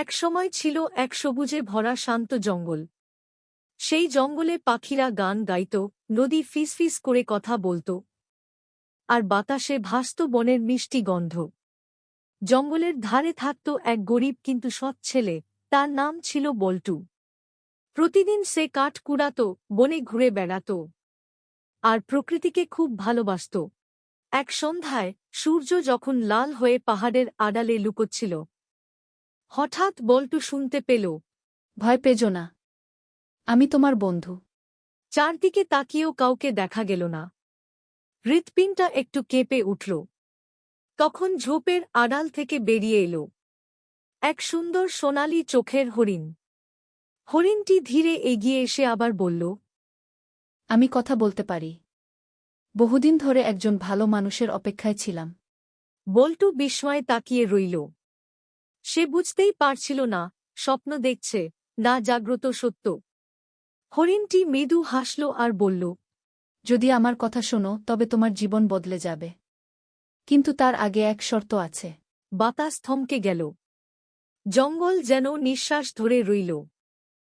এক সময় ছিল এক সবুজে ভরা শান্ত জঙ্গল। সেই জঙ্গলে পাখিরা গান গাইত, নদী ফিসফিস করে কথা বলত, আর বাতাসে ভাসত বনের মিষ্টি গন্ধ। জঙ্গলের ধারে থাকত এক গরিব কিন্তু সৎ ছেলে, তার নাম ছিল বল্টু। প্রতিদিন সে কাঠ কুড়াত, বনে ঘুরে বেড়াত, আর প্রকৃতিকে খুব ভালোবাসত। এক সন্ধ্যায় সূর্য যখন লাল হয়ে পাহাড়ের আড়ালে লুকোচ্ছিল, হঠাৎ বল্টু শুনতে পেল, ভয় পেজো না, আমি তোমার বন্ধু। চারদিকে তাকিয়েও কাউকে দেখা গেল না। হৃৎপিণ্ডটা একটু কেঁপে উঠল। তখন ঝোপের আড়াল থেকে বেরিয়ে এলো এক সুন্দর সোনালি চোখের হরিণ। হরিণটি ধীরে এগিয়ে এসে আবার বলল, আমি কথা বলতে পারি। বহুদিন ধরে একজন ভালো মানুষের অপেক্ষায় ছিলাম। বল্টু বিস্ময়ে তাকিয়ে রইল। সে বুঝতেই পারছিল না স্বপ্ন দেখছে না জাগ্রত সত্য। হরিণটি মৃদু হাসল আর বলল, যদি আমার কথা শোনো তবে তোমার জীবন বদলে যাবে। কিন্তু তার আগে এক শর্ত আছে। বাতাস থমকে গেল। জঙ্গল যেন নিঃশ্বাস ধরে রইল।